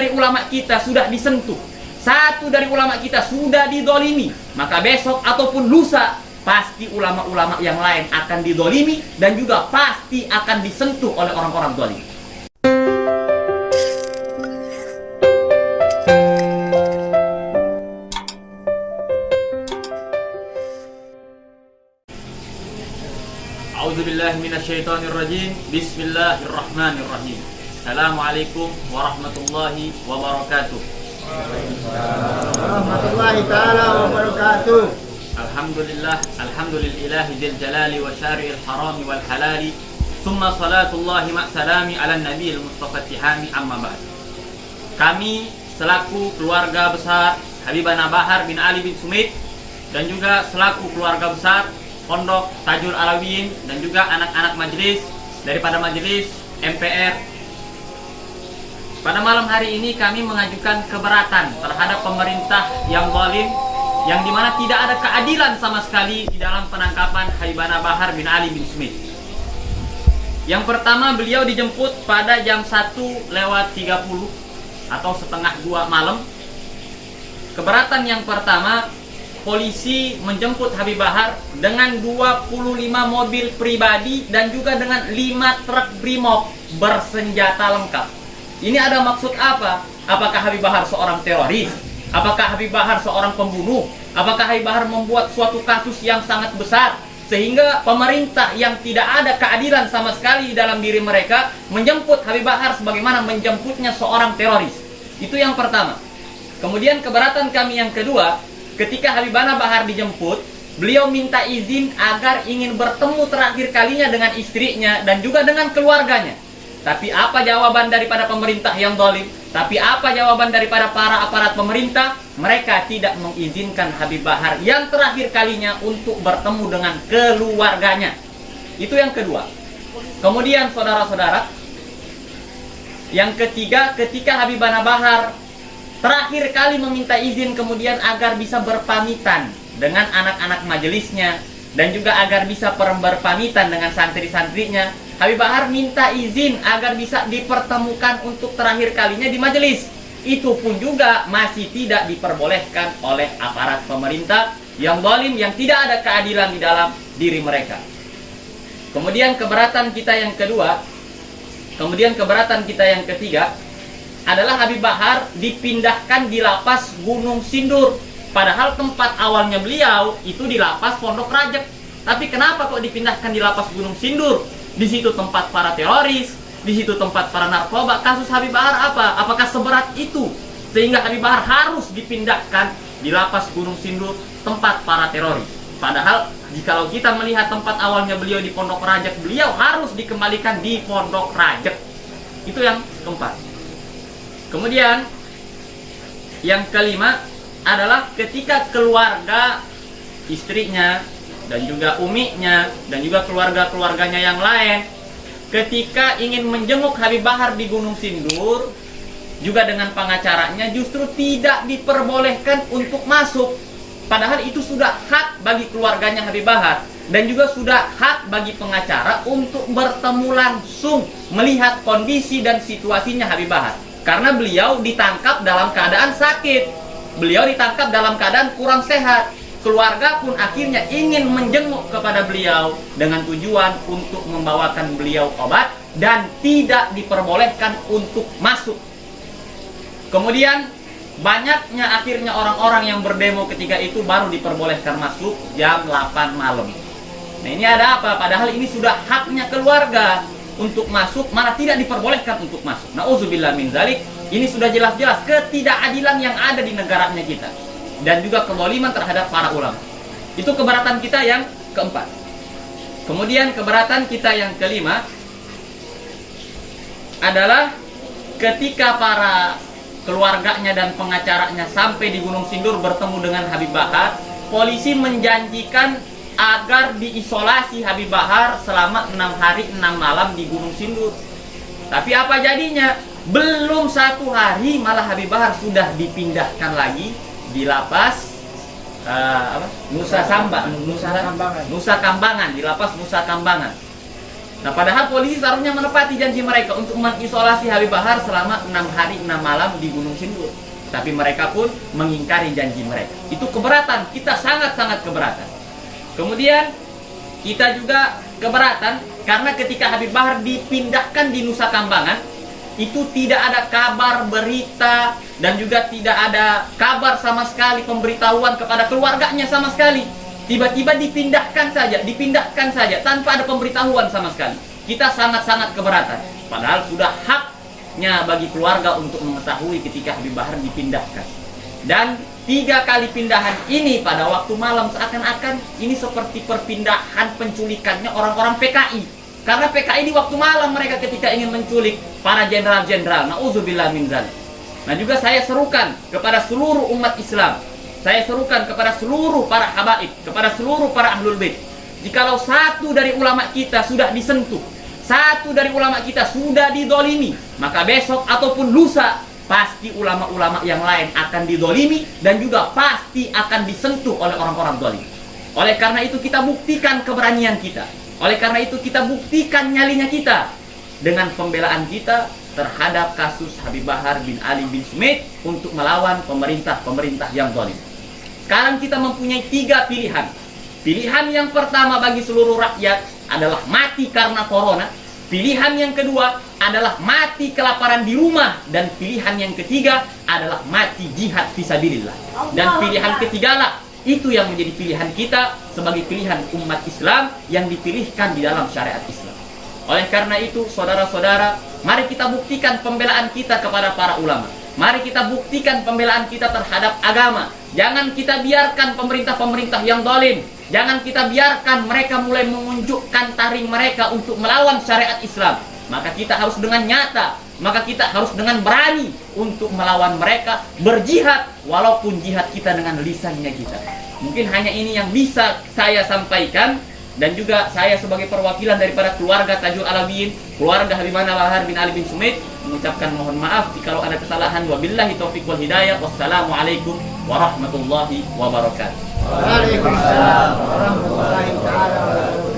dari ulama kita sudah disentuh, satu dari ulama kita sudah didolimi, maka besok ataupun lusa pasti ulama-ulama yang lain akan didolimi dan juga pasti akan disentuh oleh orang-orang dolim. A'udzubillahi minasyaitonirrajim. Bismillahirrahmanirrahim. Assalamualaikum warahmatullahi wabarakatuh. Warahmatullahi ta'ala wabarakatuh. Alhamdulillah, alhamdulillahi dzil jalali wa syari'il harami wal halali. Summa salatullahi ma salami ala nabiyil mustafa tihami amma ba'd. Kami selaku keluarga besar Habibana Bahar bin Ali bin Sumait dan juga selaku keluarga besar Pondok Tajul Alawiyin dan juga anak-anak majelis daripada majelis MPR, pada malam hari ini kami mengajukan keberatan terhadap pemerintah yang zalim, yang dimana tidak ada keadilan sama sekali di dalam penangkapan Habibana Bahar bin Ali bin Sumait. Yang pertama, beliau dijemput pada jam 1:30 atau setengah 2 malam. Keberatan yang pertama, polisi menjemput Habib Bahar dengan 25 mobil pribadi dan juga dengan 5 truk brimob bersenjata lengkap. Ini ada maksud apa? Apakah Habib Bahar seorang teroris? Apakah Habib Bahar seorang pembunuh? Apakah Habib Bahar membuat suatu kasus yang sangat besar sehingga pemerintah yang tidak ada keadilan sama sekali dalam diri mereka menjemput Habib Bahar sebagaimana menjemputnya seorang teroris? Itu yang pertama. Kemudian keberatan kami yang kedua, ketika Habibana Bahar dijemput, beliau minta izin agar ingin bertemu terakhir kalinya dengan istrinya dan juga dengan keluarganya. Tapi apa jawaban daripada pemerintah yang zalim? Tapi apa jawaban daripada para aparat pemerintah? Mereka tidak mengizinkan Habib Bahar yang terakhir kalinya untuk bertemu dengan keluarganya. Itu yang kedua. Kemudian saudara-saudara, yang ketiga, ketika Habibana Bahar terakhir kali meminta izin kemudian agar bisa berpamitan dengan anak-anak majelisnya dan juga agar bisa berpamitan dengan santri-santrinya, Habib Bahar minta izin agar bisa dipertemukan untuk terakhir kalinya di majelis. Itu pun juga masih tidak diperbolehkan oleh aparat pemerintah yang zalim, yang tidak ada keadilan di dalam diri mereka. Kemudian keberatan kita yang kedua, kemudian keberatan kita yang ketiga adalah Habib Bahar dipindahkan di lapas Gunung Sindur. Padahal tempat awalnya beliau itu di lapas Pondok Rajab. Tapi kenapa kok dipindahkan di lapas Gunung Sindur? Di situ tempat para teroris, di situ tempat para narkoba. Kasus Habib Bahar apa? Apakah seberat itu sehingga Habib Bahar harus dipindahkan di lapas Gunung Sindur, tempat para teroris? Padahal jikalau kita melihat tempat awalnya beliau di Pondok Rajab, beliau harus dikembalikan di Pondok Rajab. Itu yang keempat. Kemudian yang kelima adalah ketika keluarga, istrinya dan juga uminya dan juga keluarga-keluarganya yang lain ketika ingin menjenguk Habib Bahar di Gunung Sindur juga dengan pengacaranya, justru tidak diperbolehkan untuk masuk. Padahal itu sudah hak bagi keluarganya Habib Bahar dan juga sudah hak bagi pengacara untuk bertemu langsung melihat kondisi dan situasinya Habib Bahar. Karena beliau ditangkap dalam keadaan sakit, beliau ditangkap dalam keadaan kurang sehat. Keluarga pun akhirnya ingin menjenguk kepada beliau dengan tujuan untuk membawakan beliau obat dan tidak diperbolehkan untuk masuk. Kemudian banyaknya akhirnya orang-orang yang berdemo ketika itu baru diperbolehkan masuk jam 8 malam. Nah, ini ada apa? Padahal ini sudah haknya keluarga untuk masuk, malah tidak diperbolehkan untuk masuk. Nauzubillah min dzalik. Ini sudah jelas-jelas ketidakadilan yang ada di negaranya kita dan juga kezaliman terhadap para ulama. Itu keberatan kita yang keempat. Kemudian keberatan kita yang kelima adalah ketika para keluarganya dan pengacaranya sampai di Gunung Sindur bertemu dengan Habib Bahar, polisi menjanjikan agar diisolasi Habib Bahar selama 6 hari 6 malam di Gunung Sindur. Tapi apa jadinya? Belum 1 hari malah Habib Bahar sudah dipindahkan lagi di lapas Nusa Kambangan, di lapas Nusa Kambangan. Nah, padahal polisi seharusnya menepati janji mereka untuk mengisolasi Habib Bahar selama 6 hari 6 malam di Gunung Sindur. Tapi mereka pun mengingkari janji mereka. Itu keberatan, kita sangat-sangat keberatan. Kemudian kita juga keberatan karena ketika Habib Bahar dipindahkan di Nusa Kambangan, itu tidak ada kabar, berita, dan juga tidak ada kabar sama sekali, pemberitahuan kepada keluarganya sama sekali. Tiba-tiba dipindahkan saja tanpa ada pemberitahuan sama sekali. Kita sangat-sangat keberatan. Padahal sudah haknya bagi keluarga untuk mengetahui ketika Habib Bahar dipindahkan. Dan 3 kali pindahan ini pada waktu malam seakan-akan ini seperti perpindahan penculikannya orang-orang PKI. Karena PKI di waktu malam mereka ketika ingin menculik para jenderal-jenderal. Na'udzubillah min dzalik. Nah, juga saya serukan kepada seluruh umat Islam. Saya serukan kepada seluruh para habaib, kepada seluruh para ahlul bait. Jikalau satu dari ulama kita sudah disentuh, satu dari ulama kita sudah didolimi, maka besok ataupun lusa pasti ulama-ulama yang lain akan didolimi dan juga pasti akan disentuh oleh orang-orang dolim. Oleh karena itu kita buktikan keberanian kita. Oleh karena itu kita buktikan nyalinya kita dengan pembelaan kita terhadap kasus Habib Bahar bin Ali bin Smith untuk melawan pemerintah-pemerintah yang dolim. Sekarang kita mempunyai 3 pilihan. Pilihan yang pertama bagi seluruh rakyat adalah mati karena corona. Pilihan yang kedua adalah mati kelaparan di rumah. Dan pilihan yang ketiga adalah mati jihad fisabilillah. Dan pilihan ketigalah itu yang menjadi pilihan kita sebagai pilihan umat Islam yang dipilihkan di dalam syariat Islam. Oleh karena itu, saudara-saudara, mari kita buktikan pembelaan kita kepada para ulama. Mari kita buktikan pembelaan kita terhadap agama. Jangan kita biarkan pemerintah-pemerintah yang zalim. Jangan kita biarkan mereka mulai menunjukkan taring mereka untuk melawan syariat Islam. Maka kita harus dengan nyata, maka kita harus dengan berani untuk melawan mereka, berjihad walaupun jihad kita dengan lisannya kita. Mungkin hanya ini yang bisa saya sampaikan. Dan juga saya sebagai perwakilan daripada keluarga Tajul Alawiyin, keluarga Habib Bahar bin Ali bin Smith, mengucapkan mohon maaf jika ada kesalahan. Wabillahi taufiq wal hidayah. Wassalamualaikum warahmatullahi wabarakatuh. Waalaikumsalam warahmatullahi wabarakatuh.